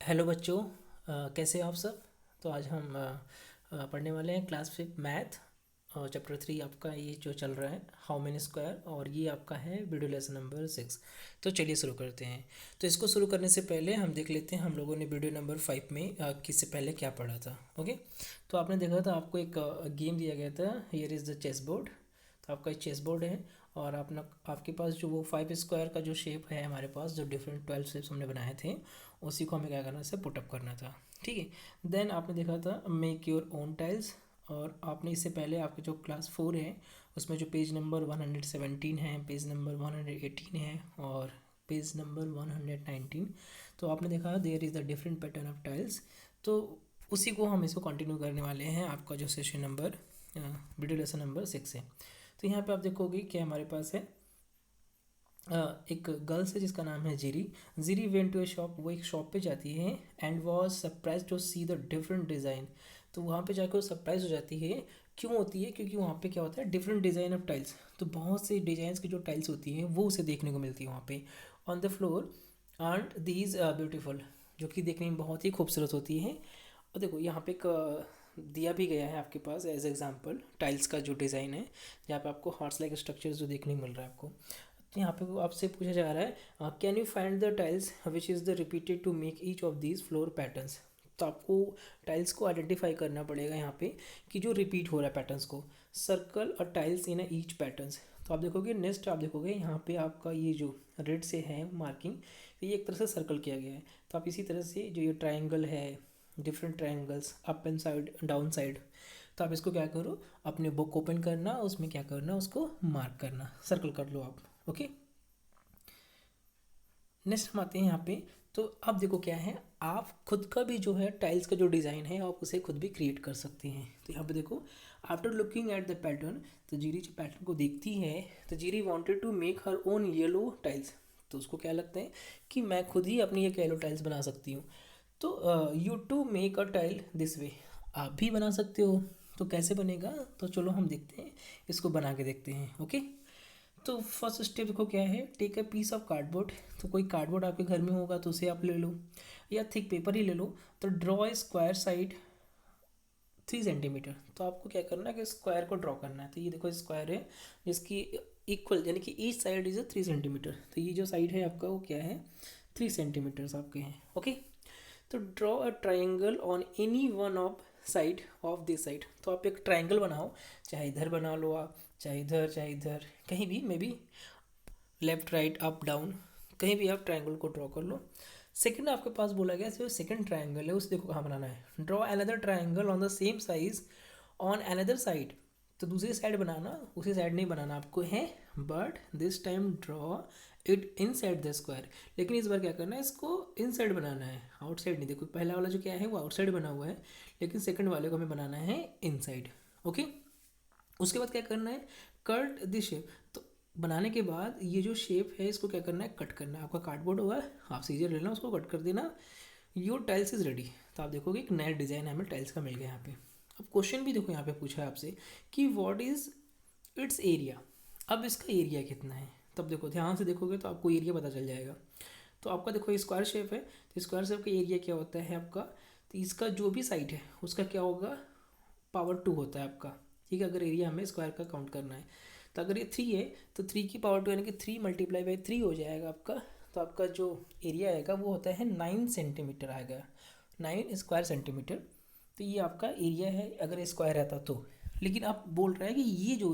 Hello बच्चों, कैसे हो आप सब। तो आज हम पढ़ने वाले हैं क्लास 5 मैथ और चैप्टर 3 आपका ये जो चल रहा है हाउ मेनी स्क्वायर, और ये आपका है वीडियो लेसन नंबर 6। तो चलिए शुरू करते हैं। तो इसको शुरू करने से पहले हम देख लेते हैं हम लोगों ने वीडियो नंबर 5 में किससे पहले क्या पढ़ा था। ओके, तो आपने देखा था आपको एक गेम दिया गया था, here is the chess board. तो आपका चेस बोर्ड है और अपना आपके पास जो वो 5 स्क्वायर का जो शेप है हमारे पास, जो डिफरेंट 12 शेप्स हमने बनाए थे, उसी को हमें क्या करना है, पुटअप करना था। ठीक है, देन आपने देखा था मेक योर ओन टाइल्स। और आपने इससे पहले आपके जो क्लास 4 है उसमें जो पेज नंबर 117 है, पेज नंबर 118 है और पेज नंबर 119, तो आपने देखा there is the different pattern of tiles. तो उसी को हम इसको कंटिन्यू करने वाले हैं। आपका जो session number video lesson number 6 है। तो यहाँ पे आप देखोगे कि हमारे पास है एक गर्ल्स है जिसका नाम है Jiri. Jiri went to a shop, वो एक शॉप पे जाती है and was surprise to see the different design. तो वहाँ पे जाकर वो सरप्राइज हो जाती है। क्यों होती है? क्योंकि वहाँ पे क्या होता है, डिफरेंट डिज़ाइन ऑफ टाइल्स। तो बहुत से डिज़ाइंस की जो टाइल्स होती हैं वो उसे देखने को मिलती है वहाँ पे on the floor and these beautiful, जो कि देखने में बहुत ही खूबसूरत होती है। और देखो यहाँ पे एक दिया भी गया है आपके पास एज एग्जांपल टाइल्स का जो डिज़ाइन है, जहाँ पे आपको हार्ट्स लाइक स्ट्रक्चर जो देखने को मिल रहा है आपको। तो यहाँ पे वो आपसे पूछा जा रहा है can you find the tiles which is the repeated to make each of these floor patterns. तो आपको टाइल्स को आइडेंटिफाई करना पड़ेगा यहाँ पे कि जो रिपीट हो रहा है पैटर्न्स को। सर्कल और टाइल्स इन ईच पैटर्न्स। तो आप देखोगे नेक्स्ट, आप देखोगे यहाँ पे आपका ये जो रेड से है मार्किंग, ये एक तरह से सर्कल किया गया है। तो आप इसी तरह से जो ये ट्राइंगल है, different triangles up and side down side, तो आप इसको क्या करो, अपने बुक ओपन करना, उसमें क्या करना, उसको मार्क करना, सर्कल कर लो आप। ओके, नेक्स्ट हम आते हैं यहाँ पे। तो अब देखो क्या है, आप खुद का भी जो है टाइल्स का जो डिज़ाइन है आप उसे खुद भी क्रिएट कर सकते हैं। तो यहाँ पे देखो, after looking at the pattern, तो जीरी जो पैटर्न को देखती है, तो जीरी wanted to make her own yellow tiles. तो उसको क्या लगता है कि मैं खुद ही अपनी एक येलो टाइल्स बना सकती हूँ। तो you to make a tile this way, आप भी बना सकते हो। तो कैसे बनेगा, तो चलो हम देखते हैं, इसको बना के देखते हैं। ओके, तो फर्स्ट स्टेप देखो क्या है, take a piece of cardboard. तो कोई कार्डबोर्ड आपके घर में होगा तो उसे आप ले लो, या थिक पेपर ही ले लो। तो draw a square side 3 centimetre. तो आपको क्या करना है कि स्क्वायर को ड्रॉ करना है। तो ये देखो स्क्वायर है जिसकी इक्वल, यानी कि ईच साइड इज 3 सेंटीमीटर। तो ये जो साइड है आपका वो क्या है, 3 सेंटीमीटर्स आपके हैं। ओके, तो draw a triangle on any one of side of this side. तो आप एक ट्राइंगल बनाओ, चाहे इधर बना लो आप, चाहे इधर, कहीं भी, may be left right up down, कहीं भी आप ट्राइंगल को ड्रॉ कर लो। सेकंड आपके पास बोला गया जो सेकंड ट्राइंगल है उसे देखो कहाँ बनाना है, draw another triangle on the same size on another side. तो दूसरी साइड बनाना, उसी साइड नहीं बनाना आपको है, but this time draw it in side the square. लेकिन इस बार क्या करना है, इसको इन साइड बनाना है, आउटसाइड नहीं। देखो पहला वाला जो क्या है वो आउटसाइड बना हुआ है, लेकिन सेकंड वाले को हमें बनाना है इन साइड। ओके, उसके बाद क्या करना है, कट दिस शेप। तो बनाने के बाद ये जो शेप है इसको क्या करना है, कट करना है। आपका कार्डबोर्ड होगा, आप सीजर लेना, उसको कट कर देना, योर टाइल्स इज रेडी। तो आप देखोगे एक नया डिज़ाइन हमें टाइल्स का मिल गया यहाँ पे। अब क्वेश्चन भी देखो यहाँ पे पूछा है आपसे कि व्हाट इज इट्स एरिया। अब इसका एरिया कितना है, तब देखो ध्यान से देखोगे तो आपको एरिया पता चल जाएगा। तो आपका देखो स्क्वायर शेप है, तो स्क्वायर शेप का एरिया क्या होता है आपका, तो इसका जो भी साइड है उसका क्या होगा, पावर 2 होता है आपका। ठीक है, अगर एरिया हमें स्क्वायर का काउंट करना है, तो अगर ये 3 है तो 3 की पावर 2 यानी कि 3 × 3 हो जाएगा आपका। तो आपका जो एरिया आएगा वो होता है 9 सेंटीमीटर आएगा, 9 स्क्वायर सेंटीमीटर। तो ये आपका एरिया है अगर ये स्क्वायर रहता तो। लेकिन आप बोल रहे हैं कि ये जो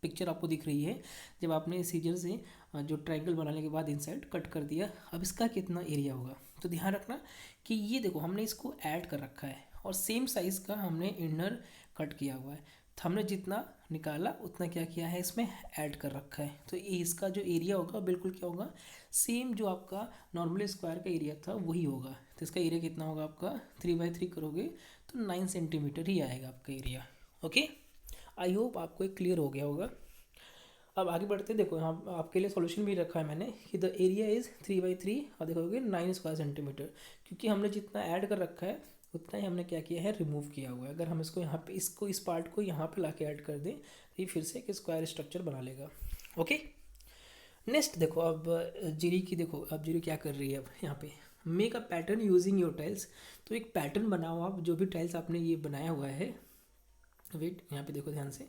पिक्चर आपको दिख रही है, जब आपने सीजर से जो ट्रायंगल बनाने के बाद इनसाइड कट कर दिया, अब इसका कितना एरिया होगा। तो ध्यान रखना कि ये देखो हमने इसको ऐड कर रखा है और सेम साइज़ का हमने इनर कट किया हुआ है। तो हमने जितना निकाला उतना क्या किया है, इसमें ऐड कर रखा है। तो ये इसका जो एरिया होगा बिल्कुल क्या होगा, सेम जो आपका नॉर्मली स्क्वायर का एरिया था वही होगा। तो इसका एरिया कितना होगा आपका, 3/3 करोगे तो 9 सेंटीमीटर ही आएगा आपका एरिया। ओके, आई होप आपको एक क्लियर हो गया होगा। अब आगे बढ़ते हैं। देखो यहाँ आपके लिए सॉल्यूशन भी रखा है मैंने कि द एरिया इज़ 3/3 और देखोगे 9 स्क्वायर सेंटीमीटर। क्योंकि हमने जितना ऐड कर रखा है उतना ही हमने क्या किया है, रिमूव किया हुआ है। अगर हम इसको यहाँ पे इस पार्ट को यहाँ पे लाके ऐड कर दें तो ये फिर से एक स्क्वायर स्ट्रक्चर बना लेगा। ओके, नेक्स्ट देखो अब जीरी की, देखो अब जीरी क्या कर रही है अब यहाँ पे। Make a pattern using your tiles. तो एक पैटर्न बनाओ आप, जो भी टाइल्स आपने ये बनाया हुआ है, वेट यहाँ पे देखो ध्यान से।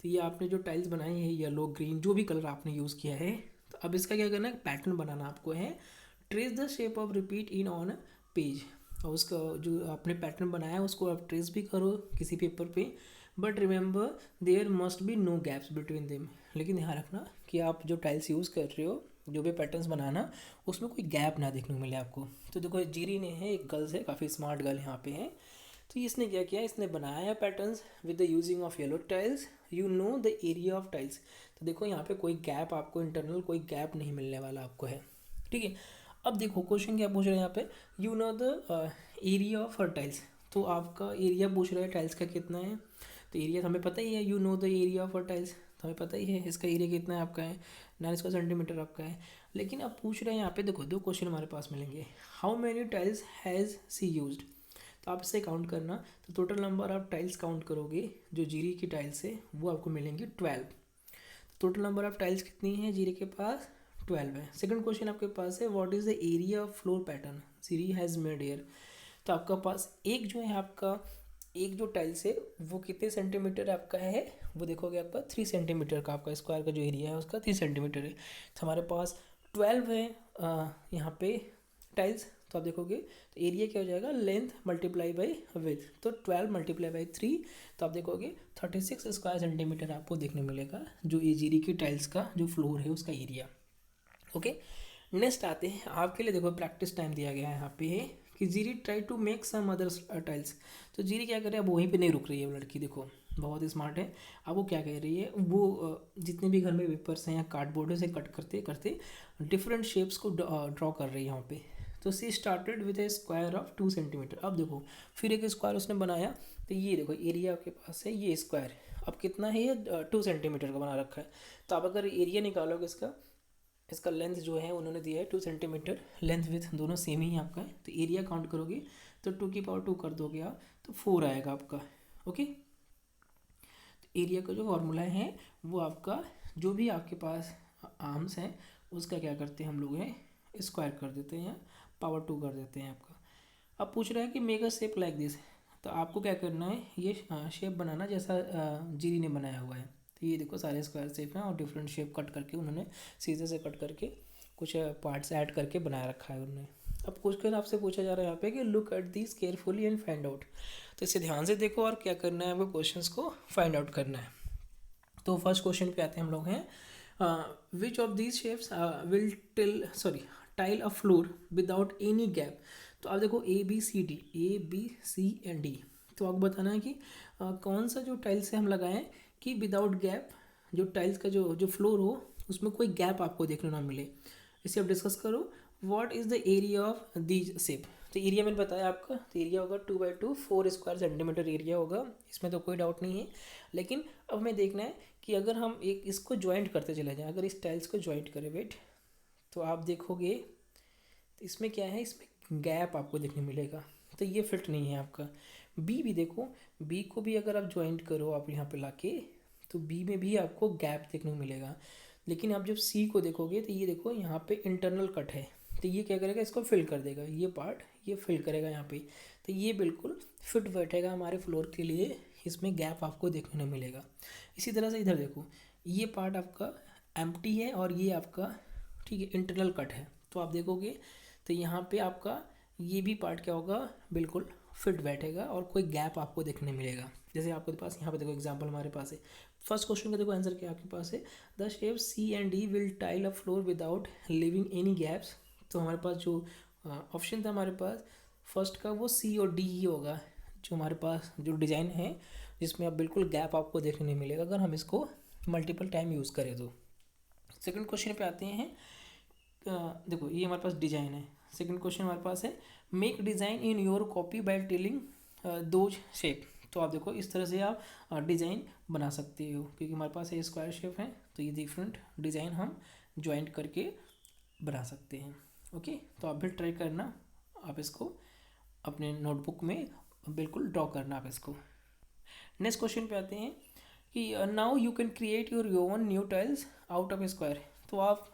तो ये आपने जो टाइल्स बनाई है येलो ग्रीन जो भी कलर आपने यूज़ किया है, तो अब इसका क्या करना है, पैटर्न बनाना आपको है। Trace the shape of repeat in on page, और उसका जो आपने पैटर्न बनाया है उसको आप ट्रेस भी करो किसी पेपर पे, but remember there must be no gaps between them. लेकिन ध्यान रखना कि आप जो टाइल्स यूज़ कर रहे हो, जो भी पैटर्न्स बनाना, उसमें कोई गैप ना देखने को मिले आपको। तो देखो जीरी ने है, एक गर्ल्स है, काफ़ी स्मार्ट गर्ल यहाँ पे है। तो इसने क्या किया, इसने बनाया patterns with the using of yellow tiles, you know the area of tiles. तो देखो यहाँ पे कोई गैप आपको, इंटरनल कोई गैप नहीं मिलने वाला आपको है, ठीक है। अब देखो क्वेश्चन क्या पूछ रहे हैं यहाँ पे, you know the area of her tiles. तो आपका एरिया पूछ रहा है टाइल्स का कितना है, तो एरिया तो हमें पता ही है, you know the area of her tiles, तो हमें पता ही है इसका एरिया कितना है आपका है 9 सेंटीमीटर आपका है। लेकिन अब पूछ रहे हैं यहाँ पे, देखो दो क्वेश्चन हमारे पास मिलेंगे, how many tiles has she used. तो आप इसे काउंट करना, तो टोटल नंबर आप टाइल्स काउंट करोगे जो जीरी की टाइल्स है वो आपको मिलेंगी 12। टोटल नंबर ऑफ टाइल्स कितनी है जीरी के पास, 12 है। सेकंड क्वेश्चन आपके पास है, what is the area of floor pattern जीरी हैज़ मेड एयर। तो आपका पास एक जो है आपका, एक जो टाइल्स है वो कितने सेंटीमीटर आपका है, वो देखोगे आपका 3 सेंटीमीटर का, आपका स्क्वायर का जो एरिया है उसका 3 सेंटीमीटर है। तो हमारे पास 12 है यहाँ पे टाइल्स। तो आप देखोगे तो एरिया क्या हो जाएगा, लेंथ मल्टीप्लाई बाई विड्थ, तो 12 मल्टीप्लाई बाई 3, तो आप देखोगे 36 स्क्वायर सेंटीमीटर आपको देखने मिलेगा जो एजीरी की टाइल्स का जो फ्लोर है उसका एरिया। ओके, नेक्स्ट आते हैं आपके लिए, देखो प्रैक्टिस टाइम दिया गया है यहाँ पे है कि जीरी try to make some other tiles. तो जीरी क्या कर रही है, अब वहीं पे नहीं रुक रही है वो लड़की, देखो बहुत ही स्मार्ट है। अब वो क्या कह रही है, वो जितने भी घर में पेपर्स हैं या कार्डबोर्ड से कट करते करते डिफरेंट शेप्स को ड्रॉ कर रही है यहाँ पे। तो she started with a square of 2 centimetre. अब देखो फिर एक स्क्वायर उसने बनाया, तो ये देखो एरिया आपके पास है, ये स्क्वायर अब कितना है, ये 2 सेंटीमीटर का बना रखा है। तो आप अगर एरिया निकालोगे इसका, इसका लेंथ जो है उन्होंने दिया है 2 सेंटीमीटर, लेंथ विथ दोनों सेम ही है आपका है। तो एरिया काउंट करोगे तो 2 की पावर 2 कर दोगे आप, तो 4 आएगा आपका। ओके, तो एरिया का जो फॉर्मूला है वो आपका, जो भी आपके पास आर्म्स हैं उसका क्या करते हैं हम लोग हैं, स्क्वायर कर देते हैं या पावर 2 कर देते हैं आपका। अब पूछ रहा है कि make a shape like this. तो आपको क्या करना है, ये शेप बनाना जैसा जीरी ने बनाया हुआ है। तो ये देखो सारे स्क्वायर शेप हैं और डिफरेंट शेप कट करके उन्होंने सीधे से कट करके कुछ पार्ट्स ऐड करके बना रखा है उन्होंने। अब क्वेश्चन आपसे पूछा जा रहा है यहाँ पे कि look at this carefully and find out. तो इसे ध्यान से देखो और क्या करना है, वो क्वेश्चंस को फाइंड आउट करना है। तो फर्स्ट क्वेश्चन पे आते हैं हम लोग हैं, which of these shapes will tile a floor without any gap. तो आप देखो A B C and D। तो आपको बताना है कि कौन सा जो टाइल्स से हम लगाएं कि विदाउट गैप, जो टाइल्स का जो फ्लोर हो उसमें कोई गैप आपको देखने ना मिले। इसे आप डिस्कस करो, what is the area of these shape. तो एरिया मैंने बताया आपका, तो एरिया होगा 2/2 4 स्क्वायर सेंटीमीटर एरिया होगा, इसमें तो कोई डाउट नहीं है। लेकिन अब हमें देखना है कि अगर हम एक इसको ज्वाइंट करते चले जाएं, अगर इस टाइल्स को ज्वाइंट करें वेट, तो आप देखोगे तो इसमें क्या है, इसमें गैप आपको देखने मिलेगा, तो ये फिट नहीं है आपका। बी भी देखो, बी को भी अगर आप ज्वाइंट करो आप यहाँ पे लाके, तो बी में भी आपको गैप देखने को मिलेगा। लेकिन आप जब सी को देखोगे तो ये देखो यहाँ पे इंटरनल कट है, तो ये क्या करेगा, इसको फिल कर देगा, ये पार्ट ये फिल करेगा यहाँ पे, तो ये बिल्कुल फिट बैठेगा हमारे फ्लोर के लिए, इसमें गैप आपको देखने को मिलेगा। इसी तरह से इधर देखो, ये पार्ट आपका एम्प्टी है और ये आपका ठीक है इंटरनल कट है। तो आप देखोगे तो यहाँ पे आपका ये भी पार्ट क्या होगा, बिल्कुल फिट बैठेगा और कोई गैप आपको देखने मिलेगा। जैसे आपके पास यहाँ पे देखो एग्जांपल हमारे पास है, फर्स्ट क्वेश्चन का देखो आंसर क्या आपके पास है, the shape C and D will tile a floor without leaving any gaps. तो हमारे पास जो ऑप्शन था हमारे पास फर्स्ट का वो सी और डी ही होगा, जो हमारे पास जो डिज़ाइन है जिसमें अब बिल्कुल गैप आपको देखने नहीं मिलेगा अगर हम इसको मल्टीपल टाइम यूज़ करें तो। सेकंड क्वेश्चन पे आते हैं, देखो ये हमारे पास डिज़ाइन है। सेकंड क्वेश्चन हमारे पास है, make design in your copy by telling those shape. तो आप देखो इस तरह से आप डिज़ाइन बना सकते हो, क्योंकि हमारे पास ये स्क्वायर शेप है तो ये डिफरेंट डिज़ाइन हम ज्वाइंट करके बना सकते हैं। ओके, तो आप भी ट्राई करना, आप इसको अपने नोटबुक में बिल्कुल ड्रॉ करना आप इसको। नेक्स्ट क्वेश्चन पे आते हैं कि now you can create your own new tiles out of square. तो आप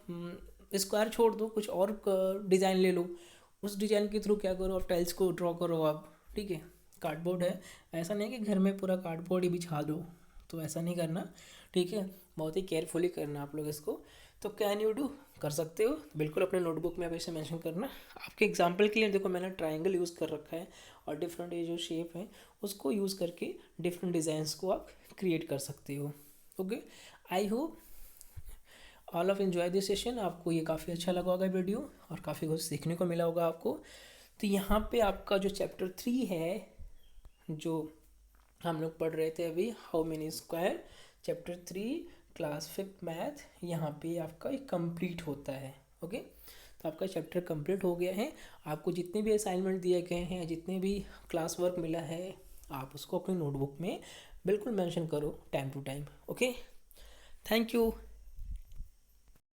स्क्वायर छोड़ दो, कुछ और डिज़ाइन ले लो उस डिजाइन के थ्रू क्या करो, आप टाइल्स को ड्रॉ करो आप, ठीक है। कार्डबोर्ड है, ऐसा नहीं है कि घर में पूरा कार्डबोर्ड ही बिछा दो, तो ऐसा नहीं करना, ठीक है। बहुत ही केयरफुली करना आप लोग इसको। तो कैन यू डू, कर सकते हो, बिल्कुल अपने नोटबुक में आप इसे मेंशन करना। आपके एग्जांपल के लिए देखो मैंने ट्रायंगल यूज़ कर रखा है, और डिफरेंट ये जो शेप है उसको यूज़ करके डिफरेंट डिज़ाइंस को आप क्रिएट कर सकते हो। Okay, I hope all of enjoy this session. आपको ये काफ़ी अच्छा लगा होगा वीडियो, और काफ़ी कुछ सीखने को मिला होगा आपको। तो यहाँ पे आपका जो चैप्टर 3 है, जो हम लोग पढ़ रहे थे अभी, how many square, chapter 3 class 5 math, यहाँ पे आपका एक कंप्लीट होता है। ओके, तो आपका चैप्टर कंप्लीट हो गया है। आपको जितने भी असाइनमेंट दिए गए हैं, जितने भी क्लास वर्क मिला है, आप उसको अपनी नोटबुक में बिल्कुल मेंशन करो time to time. Okay, thank you.